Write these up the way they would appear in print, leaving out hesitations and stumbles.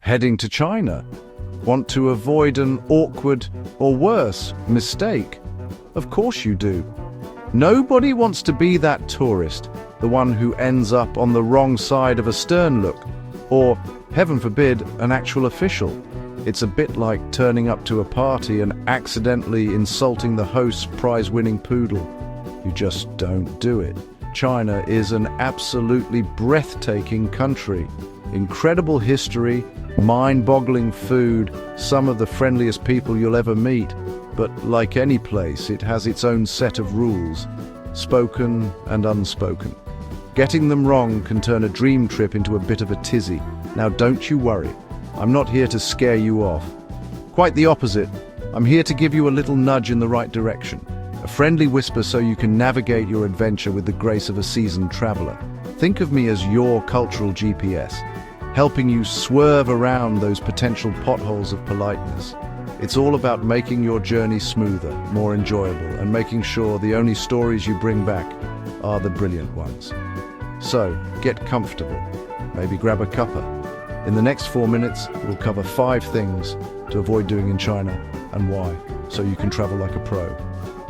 Heading to China? Want to avoid an awkward, or worse, mistake? Of course you do. Nobody wants to be that tourist, the one who ends up on the wrong side of a stern look, or, heaven forbid, an actual official. It's a bit like turning up to a party and accidentally insulting the host's prize-winning poodle. You just don't do it. China is an absolutely breathtaking country. Incredible history, mind-boggling food, some of the friendliest people you'll ever meet. But like any place, it has its own set of rules, spoken and unspoken. Getting them wrong can turn a dream trip into a bit of a tizzy. Now don't you worry, I'm not here to scare you off. Quite the opposite, I'm here to give you a little nudge in the right direction. A friendly whisper so you can navigate your adventure with the grace of a seasoned traveler. Think of me as your cultural GPS, helping you swerve around those potential potholes of politeness. It's all about making your journey smoother, more enjoyable, and making sure the only stories you bring back are the brilliant ones. So, get comfortable. Maybe grab a cuppa. In the next 4 minutes, we'll cover 5 things to avoid doing in China and why, so you can travel like a pro.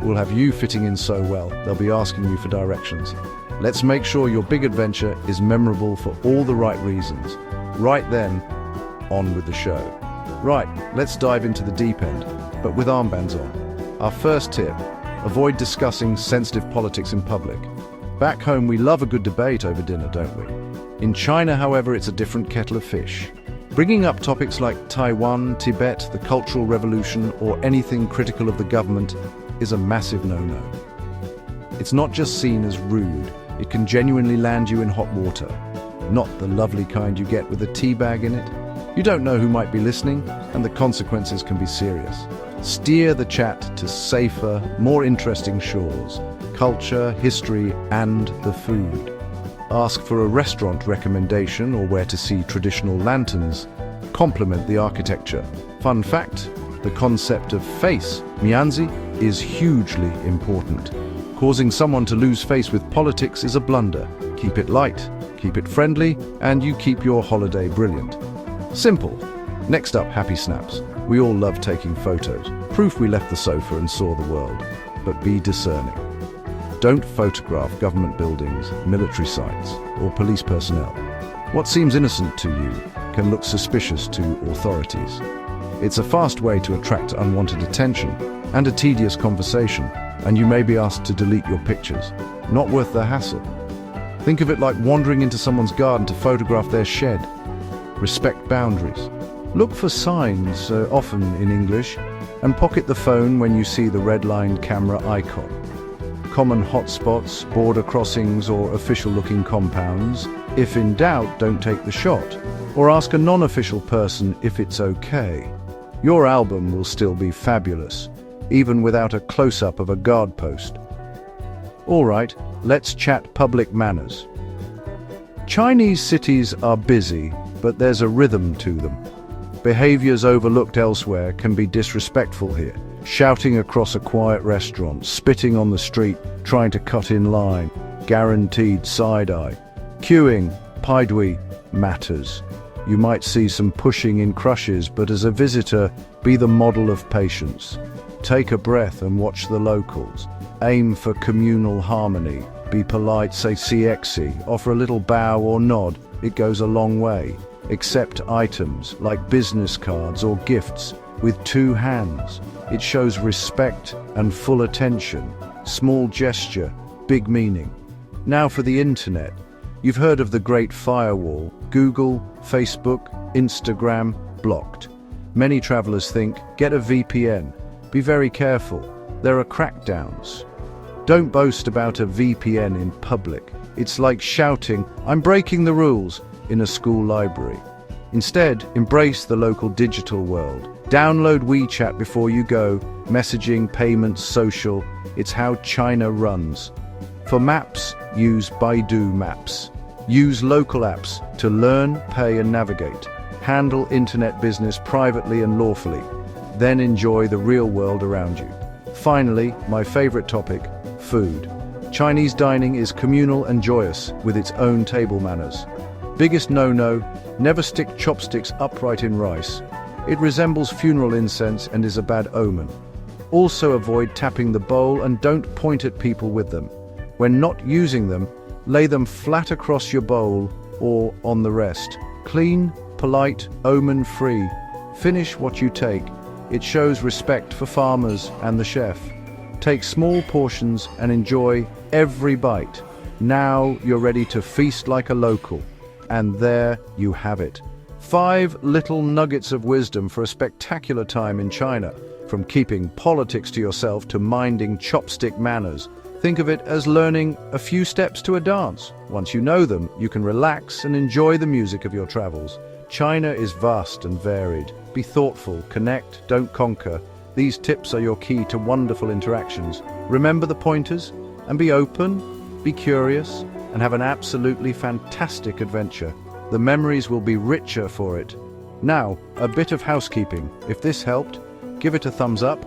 We'll have you fitting in so well, they'll be asking you for directions. Let's make sure your big adventure is memorable for all the right reasons. Right then, on with the show. Right, let's dive into the deep end, but with armbands on. Our first tip, avoid discussing sensitive politics in public. Back home, we love a good debate over dinner, don't we? In China, however, it's a different kettle of fish. Bringing up topics like Taiwan, Tibet, the Cultural Revolution, or anything critical of the government is a massive no-no. It's not just seen as rude, it can genuinely land you in hot water. Not the lovely kind you get with a tea bag in it. You don't know who might be listening, and the consequences can be serious. Steer the chat to safer, more interesting shores, culture, history, and the food. Ask for a restaurant recommendation or where to see traditional lanterns. Complement the architecture. Fun fact, the concept of face, mianzi, is hugely important. Causing someone to lose face with politics is a blunder. Keep it light, keep it friendly, and you keep your holiday brilliant. Simple. Next up, happy snaps. We all love taking photos. Proof we left the sofa and saw the world. But be discerning. Don't photograph government buildings, military sites, or police personnel. What seems innocent to you can look suspicious to authorities. It's a fast way to attract unwanted attention and a tedious conversation, and you may be asked to delete your pictures. Not worth the hassle. Think of it like wandering into someone's garden to photograph their shed. Respect boundaries. Look for signs, often in English, and pocket the phone when you see the red-lined camera icon. Common hotspots, border crossings, or official-looking compounds. If in doubt, don't take the shot, or ask a non-official person if it's okay. Your album will still be fabulous, even without a close-up of a guard post. All right, let's chat public manners. Chinese cities are busy, but there's a rhythm to them. Behaviors overlooked elsewhere can be disrespectful here. Shouting across a quiet restaurant, spitting on the street, trying to cut in line, guaranteed side-eye. Queuing, paidui, matters. You might see some pushing in crushes, but as a visitor, be the model of patience. Take a breath and watch the locals. Aim for communal harmony. Be polite, say CXC, offer a little bow or nod. It goes a long way. Accept items like business cards or gifts with 2 hands. It shows respect and full attention. Small gesture, big meaning. Now for the internet. You've heard of the Great Firewall. Google, Facebook, Instagram, blocked. Many travelers think, get a VPN. Be very careful. There are crackdowns. Don't boast about a VPN in public. It's like shouting, "I'm breaking the rules," in a school library. Instead, embrace the local digital world. Download WeChat before you go. Messaging, payments, social. It's how China runs. For maps, use Baidu Maps. Use local apps to learn, pay, and navigate. Handle internet business privately and lawfully. Then enjoy the real world around you. Finally, my favorite topic, food. Chinese dining is communal and joyous with its own table manners. Biggest no-no, never stick chopsticks upright in rice. It resembles funeral incense and is a bad omen. Also avoid tapping the bowl and don't point at people with them. When not using them, lay them flat across your bowl or on the rest. Clean, polite, omen-free. Finish what you take. It shows respect for farmers and the chef. Take small portions and enjoy every bite. Now you're ready to feast like a local. And there you have it. 5 little nuggets of wisdom for a spectacular time in China. From keeping politics to yourself to minding chopstick manners. Think of it as learning a few steps to a dance. Once you know them, you can relax and enjoy the music of your travels. China is vast and varied. Be thoughtful, connect, don't conquer. These tips are your key to wonderful interactions. Remember the pointers and be open, be curious, and have an absolutely fantastic adventure. The memories will be richer for it. Now, a bit of housekeeping. If this helped, give it a thumbs up,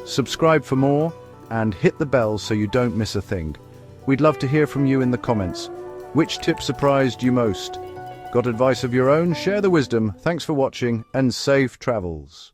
subscribe for more, and hit the bell so you don't miss a thing. We'd love to hear from you in the comments. Which tip surprised you most? Got advice of your own? Share the wisdom. Thanks for watching and safe travels.